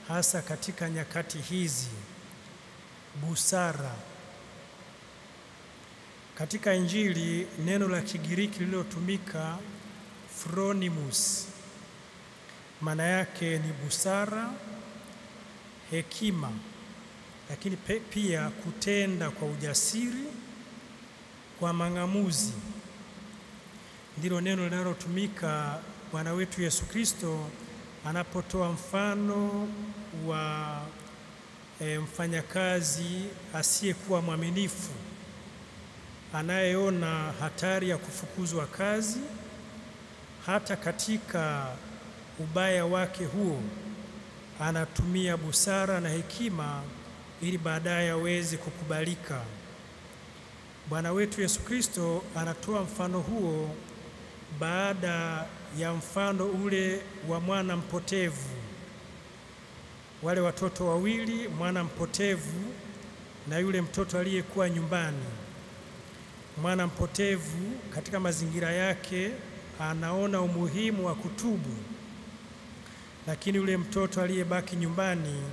hasa katika nyakati hizi: busara. Katika Injili neno la Kigiriki lililotumika phronimos, maana yake ni busara, hekima, lakini pia kutenda kwa ujasiri, kwa mang'amuzi. Ndilo neno linalotumika Bwana wetu Yesu Kristo anapotoa mfano wa mfanyakazi asiyekuwa mwaminifu, anayeona hatari ya kufukuzwa kazi. Hata katika ubaya wake huo anatumia busara na hekima ili baadaye aweze kukubalika. Bwana wetu Yesu Kristo anatoa mfano huo baada ya mfano ule wa mwana mpotevu. Wale watoto wawili, mwana mpotevu na yule mtoto aliyekuwa nyumbani. Mwana mpotevu katika mazingira yake anaona umuhimu wa kutubu, lakini yule mtoto aliyebaki nyumbani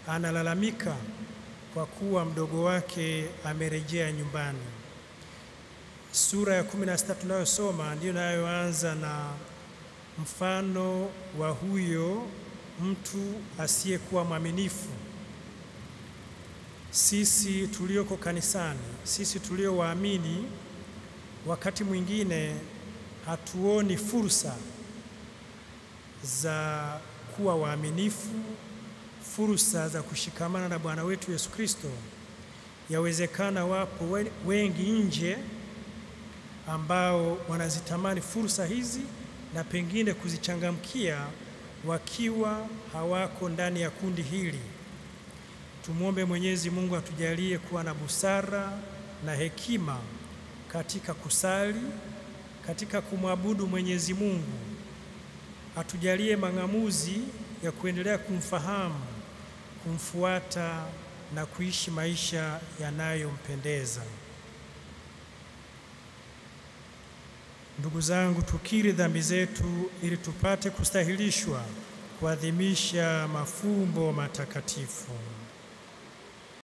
analalamika kwa kuwa mdogo wake amerejea nyumbani. Sura ya 16 tunayosoma ndiyo inayoanza na mfano wa huyo mtu asiyekuwa mwaminifu. Sisi tulioko kanisani, sisi tulio waamini, wakati mwingine hatuoni fursa za kuwa waaminifu, fursa za kushikamana na Bwana wetu Yesu Kristo. Yawezekana wapo wengi nje ambao wanazitamani fursa hizi na pengine kuzichangamkia wakiwa hawako ndani ya kundi hili. Tumwombe Mwenyezi Mungu atujalie kuwa na busara na hekima katika kusali, katika kumwabudu Mwenyezi Mungu. Atujalie mang'amuzi ya kuendelea kumfahamu, kumfuata na kuishi maisha yanayompendeza. Ndugu zangu, tukiri dhambi zetu ili tupate kustahilishwa kuadhimisha mafumbo matakatifu.